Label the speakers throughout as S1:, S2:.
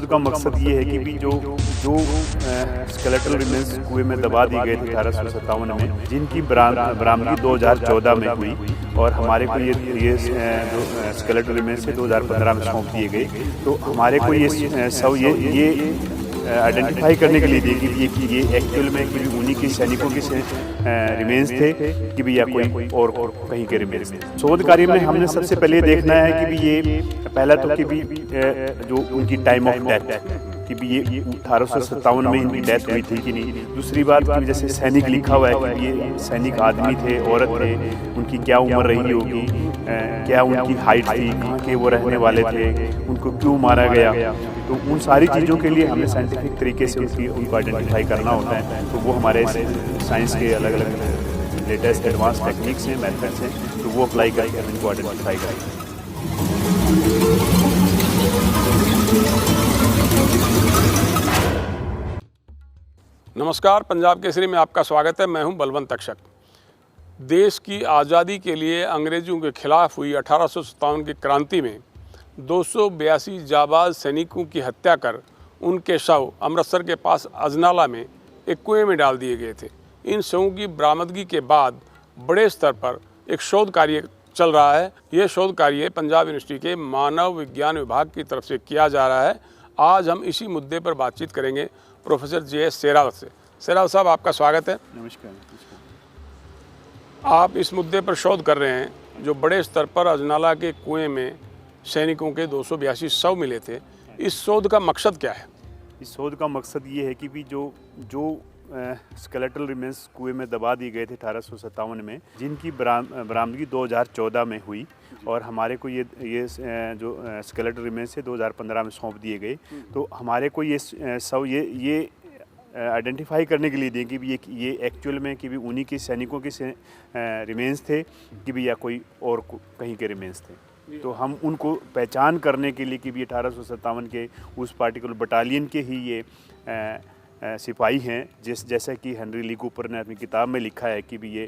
S1: शोध का मकसद ये है कि भी जो जो स्केलेटल रिमेन्स कुएं में दबा दिए गए थे 1857 में, जिनकी बरामदगी 2014 में हुई और हमारे को ये जो स्केलेटल रिमेन्स से 2015 में सौंप दिए गए। तो हमारे को ये आइडेंटिफाई करने के लिए दी गई कि ये एक्चुअल में कि उन्हीं के सैनिकों के रिमेन्स थे कि भी या कोई और कहीं के रिमेन्स थे। शोध कार्य में हमने सबसे पहले देखना है कि भी ये पहला तो कि भी जो उनकी टाइम ऑफ डेथ कि भी ये 1857 में इनकी डेथ हुई थी कि नहीं। दूसरी बात कि जैसे सैनिक लिखा हुआ है कि ये सैनिक आदमी थे, औरत थे, उनकी क्या उम्र रही होगी, क्या उनकी हाइट थी, कहाँ के वो रहने वाले थे, उनको क्यों मारा गया। तो उन सारी चीज़ों के लिए हमें साइंटिफिक तरीके से उनको आइडेंटिफाई करना होता है। तो वो हमारे साइंस के अलग अलग लेटेस्ट एडवांस टेक्निक्स हैं, मेथड्स हैं, तो वो अप्लाई करके हम इनको आइडेंटिफाई करेंगे।
S2: नमस्कार, पंजाब केसरी में आपका स्वागत है। मैं हूं बलवंत तक्षक। देश की आज़ादी के लिए अंग्रेज़ों के खिलाफ हुई 1857 की क्रांति में 282 जाबाज सैनिकों की हत्या कर उनके शव अमृतसर के पास अजनाला में एक कुएं में डाल दिए गए थे। इन शवों की बरामदगी के बाद बड़े स्तर पर एक शोध कार्य चल रहा है। यह शोध कार्य पंजाब यूनिवर्सिटी के मानव विज्ञान विभाग की तरफ से किया जा रहा है। आज हम इसी मुद्दे पर बातचीत करेंगे प्रोफेसर JS शेरावत से। शेरावत साहब, आपका स्वागत है।
S1: नमस्कार।
S2: आप इस मुद्दे पर शोध कर रहे हैं जो बड़े स्तर पर अजनाला के कुएं में सैनिकों के 282 शव मिले थे। इस शोध का मकसद क्या है?
S1: इस शोध का मकसद ये है कि भी जो स्केलेटल रिमेन्स कुएं में दबा दिए गए थे 1857 में, जिनकी बरामदगी 2014 में हुई और हमारे को ये जो स्केलेटल रिमेन्स से 2015 में सौंप दिए गए। तो हमारे को ये आइडेंटिफाई करने के लिए दिए कि भी ये एक्चुअल में कि भी उन्हीं के सैनिकों के रिमेन्स थे कि भी या कोई और कहीं के रिमेन्स थे। तो हम उनको पहचान करने के लिए कि भी 1857 के उस पार्टिकुलर बटालियन के ही ये सिपाही हैं, जैसा कि हेनरी ली कूपर ने अपनी किताब में लिखा है कि भी ये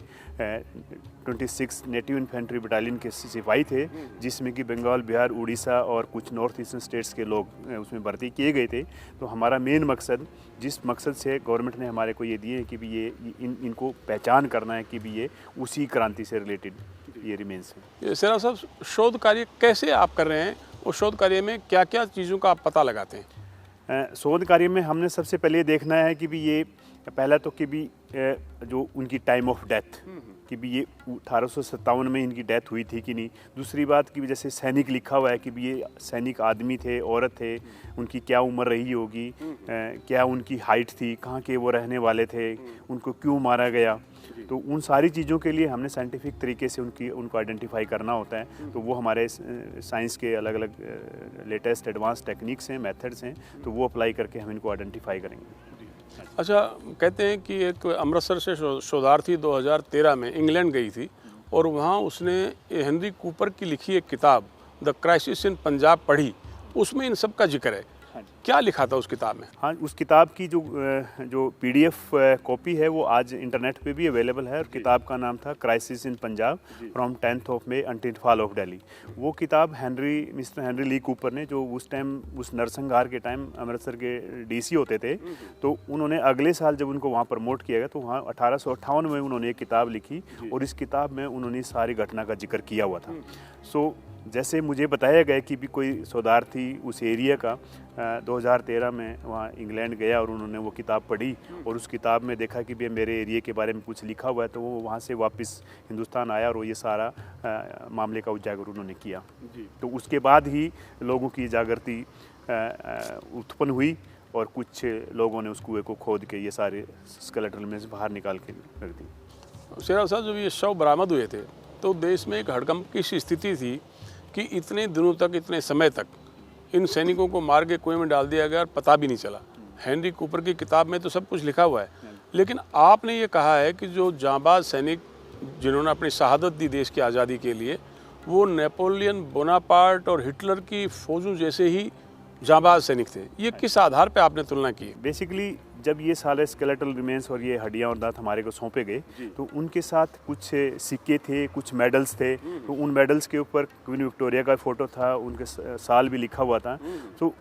S1: 26 नेटिव इन्फेंट्री बटालियन के सिपाही थे, जिसमें कि बंगाल, बिहार, उड़ीसा और कुछ नॉर्थ ईस्टर्न स्टेट्स के लोग उसमें भर्ती किए गए थे। तो हमारा मेन मकसद, जिस मकसद से गवर्नमेंट ने हमारे को ये दिए है कि भी ये इनको पहचान करना है कि भी ये उसी क्रांति से रिलेटेड ये रिमेन्स हैं।
S2: शेरावत साहब, शोध कार्य कैसे आप कर रहे हैं? उस शोध कार्य में क्या क्या चीज़ों का आप पता लगाते हैं?
S1: शोध कार्य में हमने सबसे पहले देखना है कि भी ये पहला तो कि भी जो उनकी टाइम ऑफ डेथ कि भी ये 1857 में इनकी डेथ हुई थी कि नहीं। दूसरी बात कि जैसे सैनिक लिखा हुआ है कि भी ये सैनिक आदमी थे, औरत थे, उनकी क्या उम्र रही होगी, क्या उनकी हाइट थी, कहाँ के वो रहने वाले थे, उनको क्यों मारा गया। तो उन सारी चीज़ों के लिए हमने साइंटिफिक तरीके से उनको आइडेंटिफाई करना होता है। तो वो हमारे साइंस के अलग अलग लेटेस्ट एडवांस टेक्निक्स हैं, मेथड्स हैं, तो वो अप्लाई करके हम इनको आइडेंटिफाई करेंगे।
S2: अच्छा, कहते हैं कि एक अमृतसर से शोधार्थी 2013 में इंग्लैंड गई थी और वहाँ उसने हेनरी कूपर की लिखी एक किताब द क्राइसिस इन पंजाब पढ़ी। उसमें इन सब का जिक्र है। क्या लिखा था उस किताब में?
S1: हाँ, उस किताब की जो PDF कॉपी है वो आज इंटरनेट पे भी अवेलेबल है। और किताब का नाम था crisis in Punjab from 10th of May until fall of Delhi. वो किताब मिस्टर हेनरी ली कूपर ने, जो उस टाइम उस नरसंहार के टाइम अमृतसर के DC होते थे, तो उन्होंने अगले साल जब उनको वहाँ प्रमोट किया गया तो वहाँ 1858 में उन्होंने एक किताब लिखी और इस किताब में उन्होंने सारी घटना का जिक्र किया हुआ था। सो जैसे मुझे बताया गया कि भी कोई शोधार्थी उस एरिया का 2013 में वहाँ इंग्लैंड गया और उन्होंने वो किताब पढ़ी और उस किताब में देखा कि भी मेरे एरिया के बारे में कुछ लिखा हुआ है, तो वो वहाँ से वापस हिंदुस्तान आया और ये सारा मामले का उजागर उन्होंने किया। तो उसके बाद ही लोगों की जागृति उत्पन्न हुई और कुछ लोगों ने उस कुएँ को खोद के ये सारे स्केलेटल में से बाहर निकाल के रख दी।
S2: शेरावत साहब, जब ये शव बरामद हुए थे तो देश में एक हड़कंप की स्थिति थी कि इतने दिनों तक, इतने समय तक इन सैनिकों को मार के कुएं में डाल दिया गया और पता भी नहीं चला। हेनरी कूपर की किताब में तो सब कुछ लिखा हुआ है, लेकिन आपने ये कहा है कि जो जांबाज सैनिक जिन्होंने अपनी शहादत दी देश की आज़ादी के लिए, वो नेपोलियन बोनापार्ट और हिटलर की फौजों जैसे ही जांबाज सैनिक थे। ये किस आधार पे आपने तुलना की?
S1: बेसिकली जब ये सारे स्केलेटल रिमेन्स और ये हड्डियाँ और दांत हमारे को सौंपे गए तो उनके साथ कुछ सिक्के थे, कुछ मेडल्स थे। तो उन मेडल्स के ऊपर क्वीन विक्टोरिया का फ़ोटो था, उनके साल भी लिखा हुआ था। तो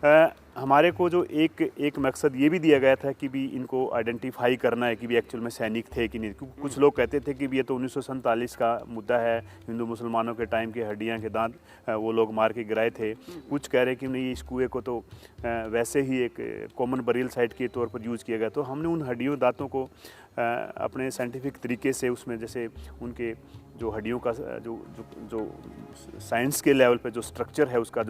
S1: हमारे को जो एक मकसद ये भी दिया गया था कि भी इनको आइडेंटिफाई करना है कि भी एक्चुअल में सैनिक थे कि नहीं, क्योंकि कुछ लोग कहते थे कि भी ये तो 1947 का मुद्दा है, हिंदू मुसलमानों के टाइम के हड्डियां के दांत वो लोग मार के गिराए थे। कुछ कह रहे कि नहीं, इस कुएँ को तो वैसे ही एक कॉमन बरियल साइट के तौर पर यूज़ किया गया। तो हमने उन हड्डियों दांतों को अपने साइंटिफिक तरीके से उसमें जैसे उनके जो हड्डियों का जो साइंस के लेवल पे जो स्ट्रक्चर है उसका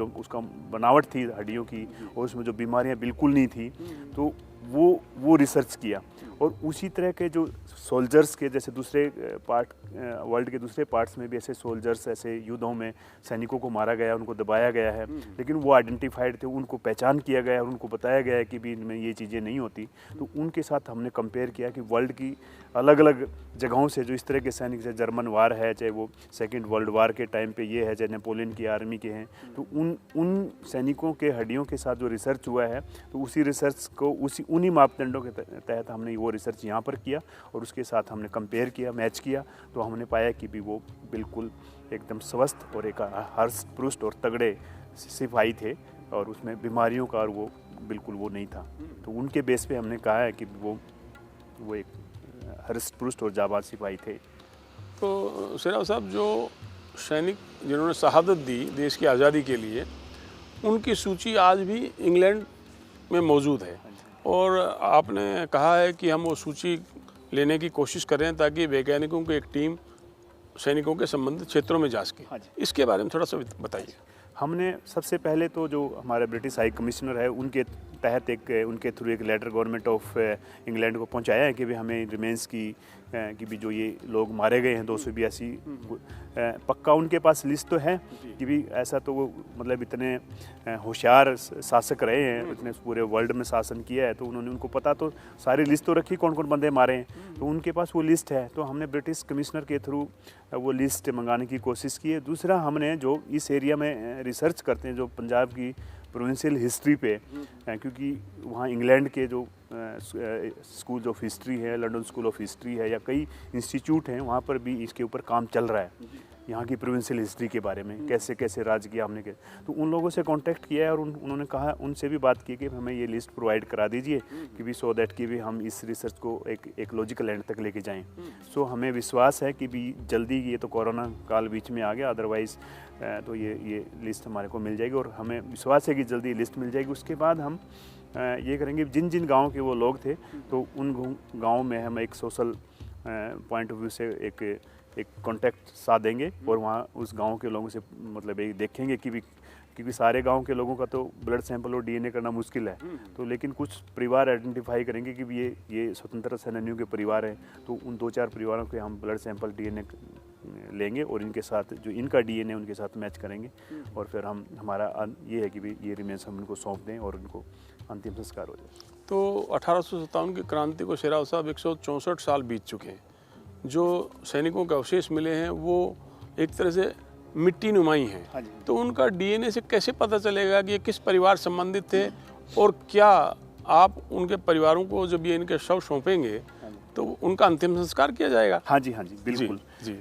S1: बनावट थी हड्डियों की, और उसमें जो बीमारियां बिल्कुल नहीं थी, तो वो रिसर्च किया। और उसी तरह के जो सोल्जर्स के जैसे दूसरे पार्ट वर्ल्ड के दूसरे पार्ट्स में भी ऐसे सोल्जर्स ऐसे युद्धों में सैनिकों को मारा गया, उनको दबाया गया है, लेकिन वो आइडेंटिफाइड थे, उनको पहचान किया गया और उनको बताया गया है कि भी इनमें ये चीज़ें नहीं होती। तो उनके साथ हमने कंपेयर किया कि वर्ल्ड की अलग अलग जगहों से जो इस तरह के सैनिक, चाहे जर्मन वार है, चाहे वो सेकेंड वर्ल्ड वार के टाइम पे ये है, चाहे नेपोलियन की आर्मी के हैं, तो उन सैनिकों के हड्डियों के साथ जो रिसर्च हुआ है, तो उसी रिसर्च को उन्हीं मापदंडों के तहत हमने वो रिसर्च यहाँ पर किया और उसके साथ हमने कंपेयर किया, मैच किया। तो हमने पाया कि भी वो बिल्कुल एकदम स्वस्थ और एक हर्ष पुष्ट और तगड़े सिपाही थे, और उसमें बीमारियों का और वो बिल्कुल वो नहीं था। तो उनके बेस पे हमने कहा है कि वो एक हर्ष-पुष्ट और जाबाज सिपाही थे।
S2: तो शेराव साहब, जो सैनिक जिन्होंने शहादत दी देश की आज़ादी के लिए, उनकी सूची आज भी इंग्लैंड में मौजूद है, और आपने कहा है कि हम वो सूची लेने की कोशिश करें ताकि वैज्ञानिकों की एक टीम सैनिकों के संबंधित क्षेत्रों में जा सके। इसके बारे में थोड़ा सा बताइए।
S1: हमने सबसे पहले तो जो हमारे ब्रिटिश हाई कमिश्नर है उनके तहत उनके थ्रू एक लेटर गवर्नमेंट ऑफ इंग्लैंड को पहुंचाया है कि भी हमें रिमेंस की कि भी जो ये लोग मारे गए हैं 282, पक्का उनके पास लिस्ट तो है कि भी ऐसा तो वो मतलब इतने होशियार शासक रहे हैं, इतने पूरे वर्ल्ड में शासन किया है, तो उन्होंने उनको पता तो सारी लिस्ट तो रखी कौन कौन बंदे मारे हैं, तो उनके पास वो लिस्ट है। तो हमने ब्रिटिश कमिश्नर के थ्रू वो लिस्ट मंगाने की कोशिश की है। दूसरा, हमने जो इस एरिया में रिसर्च करते हैं जो पंजाब की प्रोविंशियल हिस्ट्री पे, क्योंकि वहाँ इंग्लैंड के जो स्कूल ऑफ हिस्ट्री है, लंदन स्कूल ऑफ हिस्ट्री है, या कई इंस्टीट्यूट हैं, वहाँ पर भी इसके ऊपर काम चल रहा है, यहाँ की प्रोविंशियल हिस्ट्री के बारे में, कैसे कैसे राज किया हमने। तो उन लोगों से कांटेक्ट किया है और उन्होंने कहा, उनसे भी बात की कि हमें ये लिस्ट प्रोवाइड करा दीजिए कि भी सो दैट कि भी हम इस रिसर्च को एक लॉजिकल एंड तक लेके जाएं। सो हमें विश्वास है कि भी जल्दी, ये तो कोरोना काल बीच में आ गया, अदरवाइज़ तो ये लिस्ट हमारे को मिल जाएगी, और हमें विश्वास है कि जल्दी लिस्ट मिल जाएगी। उसके बाद हम ये करेंगे, जिन जिन गाँव के वो लोग थे तो उन गाँव में हम एक सोशल पॉइंट ऑफ व्यू से एक कॉन्टैक्ट साधेंगे और वहाँ उस गांव के लोगों से मतलब एक देखेंगे कि भी, क्योंकि सारे गांव के लोगों का तो ब्लड सैंपल और डीएनए करना मुश्किल है, तो लेकिन कुछ परिवार आइडेंटिफाई करेंगे कि भी ये स्वतंत्रता सेनानियों के परिवार हैं, तो उन 2-4 परिवारों के हम ब्लड सैंपल डीएनए लेंगे और इनके साथ जो इनका डीएनए उनके साथ मैच करेंगे, और फिर हमारा ये है कि भी ये रिमेंस हम इनको सौंप दें और उनको अंतिम संस्कार हो जाए।
S2: तो 1857 की क्रांति को शेराव साहब 164 साल बीत चुके हैं। जो सैनिकों के अवशेष मिले हैं वो एक तरह से मिट्टी नुमाई हैं, तो उनका डीएनए से कैसे पता चलेगा कि ये किस परिवार संबंधित थे, और क्या आप उनके परिवारों को जब ये इनके शव सौंपेंगे तो उनका अंतिम संस्कार किया जाएगा?
S1: हाँ जी बिल्कुल जी।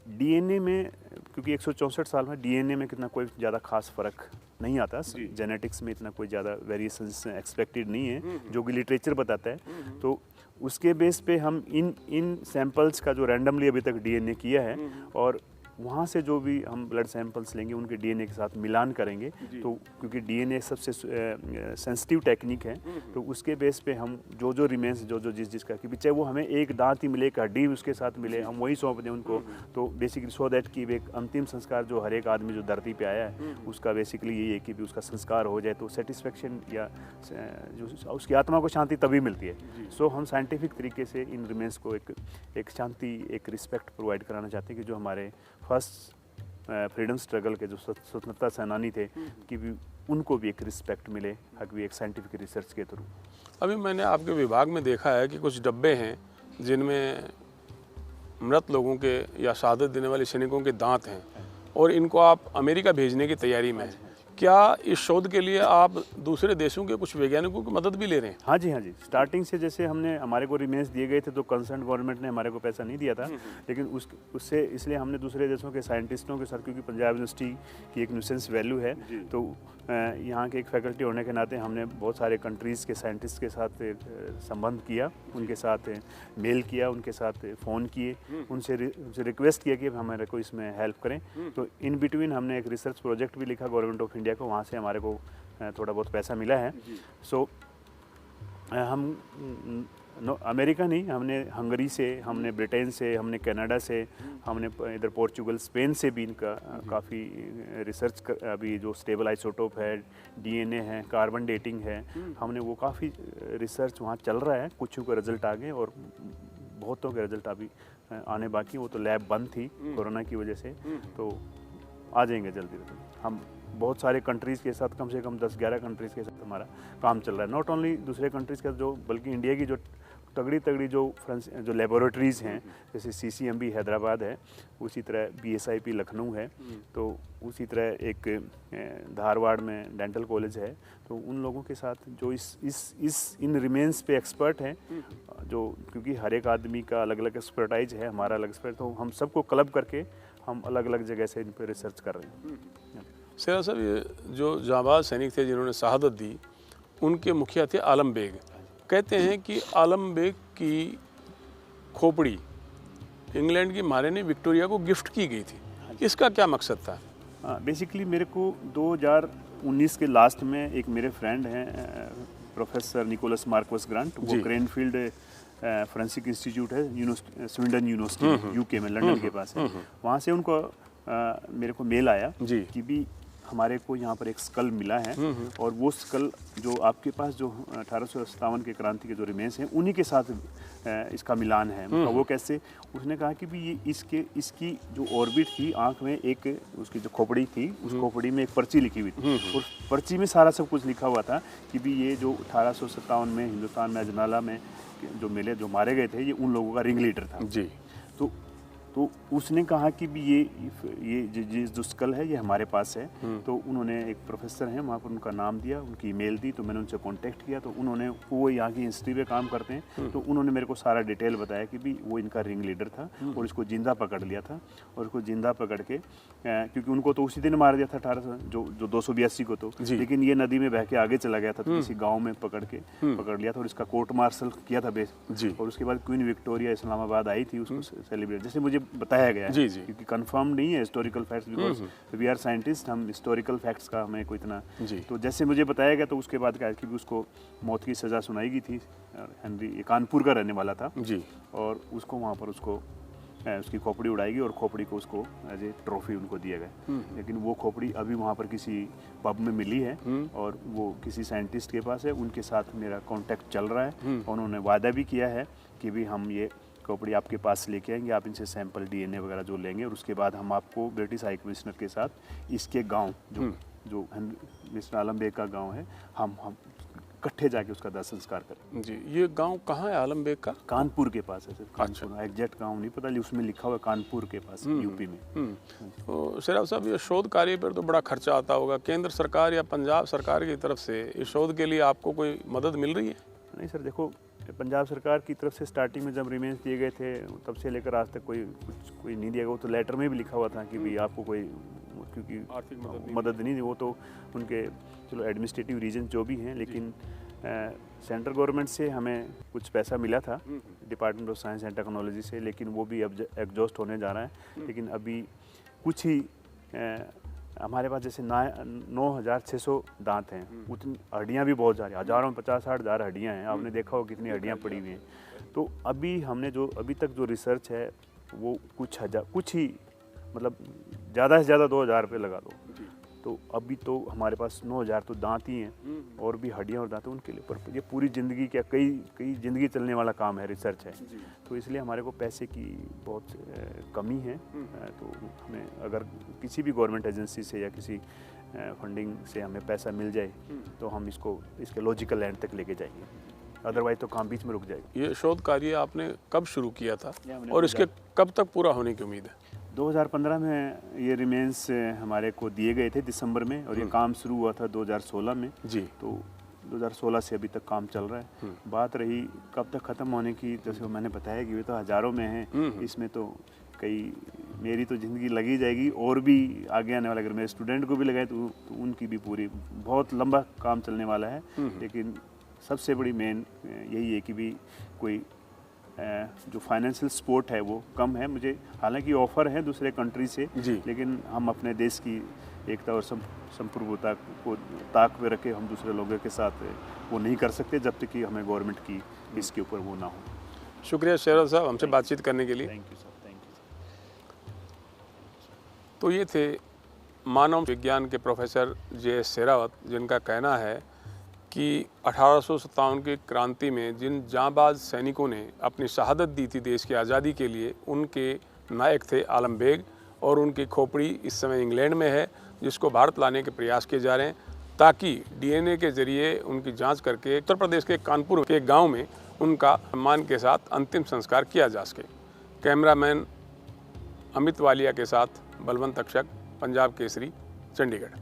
S1: डीएनए में, क्योंकि 164 साल में डीएनए में कितना कोई ज़्यादा खास फर्क नहीं आता, जेनेटिक्स में इतना कोई ज़्यादा वेरिएशंस एक्सपेक्टेड नहीं है जो कि लिटरेचर बताता है। तो उसके बेस पे हम इन सैंपल्स का जो रैंडमली अभी तक डीएनए किया है, और वहाँ से जो भी हम ब्लड सैंपल्स लेंगे उनके डीएनए के साथ मिलान करेंगे, तो क्योंकि डीएनए सबसे सेंसिटिव टेक्निक है, तो उसके बेस पे हम जो रिमेंस जो जिसका कि चाहे वो हमें एक दांत ही मिले, एक हड्डी उसके साथ मिले, हम वही सौंप दें उनको। तो बेसिकली सो दैट कि एक अंतिम संस्कार जो हर एक आदमी जो धरती पे आया है उसका बेसिकली यही है कि भी उसका संस्कार हो जाए, तो सेटिस्फेक्शन या जो उसकी आत्मा को शांति तभी मिलती है। सो हम साइंटिफिक तरीके से इन रिमेंस को एक शांति, एक रिस्पेक्ट प्रोवाइड कराना चाहते हैं कि जो हमारे फर्स्ट फ्रीडम स्ट्रगल के जो स्वतंत्रता सेनानी थे कि भी उनको भी एक रिस्पेक्ट मिले, हक भी एक साइंटिफिक रिसर्च के थ्रू।
S2: अभी मैंने आपके विभाग में देखा है कि कुछ डब्बे हैं जिनमें मृत लोगों के या शहादत देने वाले सैनिकों के दांत हैं, और इनको आप अमेरिका भेजने की तैयारी में हैं। क्या इस शोध के लिए आप दूसरे देशों के कुछ वैज्ञानिकों की मदद भी ले रहे हैं?
S1: हाँ जी। स्टार्टिंग से जैसे हमारे को रिमेन्स दिए गए थे तो कंसर्न गवर्नमेंट ने हमारे को पैसा नहीं दिया था, लेकिन उससे इसलिए हमने दूसरे देशों के साइंटिस्टों के साथ, क्योंकि पंजाब यूनिवर्सिटी की एक न्यूसेंस वैल्यू है, तो यहाँ के एक फैकल्टी होने के नाते हमने बहुत सारे कंट्रीज़ के साइंटिस्ट के साथ संबंध किया, उनके साथ मेल किया, उनके साथ फ़ोन किए, उनसे रिक्वेस्ट किया कि हमारे को इसमें हेल्प करें। तो इन बिटवीन हमने एक रिसर्च प्रोजेक्ट भी लिखा गवर्नमेंट ऑफ इंडिया को, वहाँ से हमारे को थोड़ा बहुत पैसा मिला है। सो हम अमेरिका नहीं, हमने हंगरी से, हमने ब्रिटेन से, हमने कनाडा से, हमने इधर पोर्चुगल, स्पेन से भी इनका काफ़ी रिसर्च अभी जो स्टेबल आइसोटोप है, डीएनए है, कार्बन डेटिंग है, हमने वो काफ़ी रिसर्च वहाँ चल रहा है। कुछ के रिजल्ट आ गए और बहुतों के रिजल्ट अभी आने बाकी। वो तो लैब बंद थी कोरोना की वजह से, तो आ जाएंगे जल्दी। हम बहुत सारे कंट्रीज़ के साथ, कम से कम 10-11 कंट्रीज़ के साथ हमारा काम चल रहा है। नॉट ओनली दूसरे कंट्रीज़ का जो, बल्कि इंडिया की जो तगड़ी जो लेबोरेटरीज़ हैं, जैसे CCMB हैदराबाद है, उसी तरह BSIP लखनऊ है, तो उसी तरह एक धारवाड़ में डेंटल कॉलेज है। तो उन लोगों के साथ जो इन रिमेन्स पे एक्सपर्ट हैं, जो क्योंकि हर एक आदमी का अलग अलग एक्सपर्टाइज है, हमारा अलग एक्सपर्ट, तो हम सबको क्लब करके हम अलग अलग जगह से इन पर रिसर्च कर रहे हैं।
S2: सेरा साहब, ये जो जांबाज सैनिक थे जिन्होंने शहादत दी, उनके मुखिया थे आलम बेग। कहते हैं कि आलम बेग की खोपड़ी इंग्लैंड की महारानी विक्टोरिया को गिफ्ट की गई थी। इसका क्या मकसद था?
S1: बेसिकली मेरे को 2019 के लास्ट में एक मेरे फ्रेंड हैं प्रोफेसर निकोलस मार्कस ग्रांट, वो क्रेनफील्ड फोरेंसिक इंस्टीट्यूट है स्वीडन यूनिवर्सिटी UK में, लंदन के पास है। वहाँ से उनको मेरे को मेल आया कि भी हमारे को यहाँ पर एक स्कल मिला है, और वो स्कल जो आपके पास जो 1857 के क्रांति के जो रिमेन्स हैं, उन्हीं के साथ इसका मिलान है। वो कैसे? उसने कहा कि भी ये इसकी जो ऑर्बिट थी, आँख में एक उसकी जो खोपड़ी थी, उस खोपड़ी में एक पर्ची लिखी हुई थी, और पर्ची में सारा सब कुछ लिखा हुआ था कि भी ये जो 1857 में हिंदुस्तान में अजनाला में जो मारे गए थे, ये उन लोगों का रिंग लीडर था जी। तो उसने कहा कि भी ये जो स्कल है ये हमारे पास है। तो उन्होंने, एक प्रोफेसर हैं वहाँ पर, उनका नाम दिया, उनकी ईमेल दी, तो मैंने उनसे कांटेक्ट किया। तो वो यहाँ की हिस्ट्री पे काम करते हैं, तो उन्होंने मेरे को सारा डिटेल बताया कि भी वो इनका रिंग लीडर था, और इसको जिंदा पकड़ लिया था। और इसको जिंदा पकड़ के, क्योंकि उनको तो उसी दिन मार दिया था 282 को, तो लेकिन ये नदी में बह के आगे चला गया था, तो किसी गाँव में पकड़ लिया था, और इसका कोर्ट मार्शल किया था और उसके बाद क्वीन विक्टोरिया इस्लामाबाद आई थी उसको सेलिब्रेट, जैसे मुझे बताया गया है, क्योंकि कंफर्म नहीं है historical facts, because we are scientist, हम हिस्टोरिकल फैक्ट्स का हमें कोई इतना, तो जैसे मुझे बताया गया, तो उसके बाद क्या कि उसको मौत की सज़ा सुनाई गई थी। हेनरी ये कानपुर का रहने वाला था जी, और उसको वहाँ पर उसकी खोपड़ी उड़ाएगी, और खोपड़ी को उसको एज ए ट्रॉफी उनको दिया गया। लेकिन वो खोपड़ी अभी वहाँ पर किसी पब में मिली है, और वो किसी साइंटिस्ट के पास है, उनके साथ मेरा कांटेक्ट चल रहा है, और उन्होंने वादा भी किया है कि भी हम ये खोपड़ी आपके पास लेके आएंगे, आप इनसे सैंपल DNA वगैरह जो लेंगे, और उसके बाद हम आपको ब्रिटिश हाई कमिश्नर के साथ इसके गांव जो मिस्टर आलम बेग का गांव है, हम इकट्ठे जाके उसका दाह संस्कार करें।
S2: जी, ये गांव कहाँ है आलम बेग का?
S1: कानपुर के पास है सर। कानपुर एग्जैक्ट गांव नहीं पता, उसमें लिखा हुआ कानपुर के पास, UP में।
S2: तो सेराव साहब, ये शोध कार्य पर तो बड़ा खर्चा आता होगा, केंद्र सरकार या पंजाब सरकार की तरफ से इस शोध के लिए आपको कोई मदद मिल रही है?
S1: नहीं सर, देखो पंजाब सरकार की तरफ से स्टार्टिंग में जब रिमेन्स दिए गए थे, तब से लेकर आज तक कोई नहीं दिया गया। वो तो लेटर में भी लिखा हुआ था कि भी आपको कोई, क्योंकि आर्थिक मदद नहीं दी, वो तो उनके चलो एडमिनिस्ट्रेटिव रीजन जो भी हैं, लेकिन सेंट्रल गवर्नमेंट से हमें कुछ पैसा मिला था, department of science and technology से, लेकिन वो भी अब एग्जॉस्ट होने जा रहा है। लेकिन अभी कुछ ही हमारे पास जैसे 9,600 दांत हैं, उतनी हड्डियाँ भी बहुत सारी, हज़ारों में 50-60 हज़ार हड्डियाँ हैं। आपने देखा हो कितनी हड्डियाँ पड़ी हुई हैं। तो अभी हमने जो अभी तक जो रिसर्च है, वो कुछ ही मतलब ज़्यादा से ज़्यादा 2,000 रुपये लगा दो, तो अभी तो हमारे पास 9,000 तो दांत ही हैं, और भी हड्डियाँ और दांत उनके लिए। पर ये पूरी ज़िंदगी क्या कई ज़िंदगी चलने वाला काम है, रिसर्च है, तो इसलिए हमारे को पैसे की बहुत कमी है। तो हमें अगर किसी भी गवर्नमेंट एजेंसी से या किसी फंडिंग से हमें पैसा मिल जाए, तो हम इसके लॉजिकल एंड तक लेके जाएंगे, अदरवाइज तो काम बीच में रुक जाएगा।
S2: ये शोध कार्य आपने कब शुरू किया था, और इसके कब तक पूरा होने की उम्मीद है?
S1: 2015 में ये रिमेन्स हमारे को दिए गए थे दिसंबर में, और ये काम शुरू हुआ था 2016 में
S2: जी।
S1: तो 2016 से अभी तक काम चल रहा है। बात रही कब तक ख़त्म होने की, जैसे मैंने बताया कि ये तो हज़ारों में है, इसमें तो कई मेरी तो ज़िंदगी लगी जाएगी, और भी आगे आने वाला अगर मेरे स्टूडेंट को भी लगाए तो उनकी भी पूरी बहुत लंबा काम चलने वाला है। लेकिन सबसे बड़ी मेन यही है कि भी कोई जो फाइनेंशियल सपोर्ट है वो कम है मुझे, हालांकि ऑफ़र है दूसरे कंट्री से, लेकिन हम अपने देश की एकता और संप्रभुता को ताक पे रखे हम दूसरे लोगों के साथ वो नहीं कर सकते जब तक कि हमें गवर्नमेंट की इसके ऊपर वो ना हो।
S2: शुक्रिया शेरवत साहब हमसे बातचीत करने के लिए।
S1: Thank you sir, thank you.
S2: तो ये थे मानव विज्ञान के प्रोफेसर जे शेरावत, जिनका कहना है कि 1857 की क्रांति में जिन जांबाज सैनिकों ने अपनी शहादत दी थी देश की आज़ादी के लिए, उनके नायक थे आलम बेग, और उनकी खोपड़ी इस समय इंग्लैंड में है, जिसको भारत लाने के प्रयास किए जा रहे हैं ताकि डीएनए के जरिए उनकी जांच करके उत्तर प्रदेश के कानपुर के गांव में उनका सम्मान के साथ अंतिम संस्कार किया जा सके। कैमरामैन अमित वालिया के साथ बलवंत तक्षक, पंजाब केसरी, चंडीगढ़।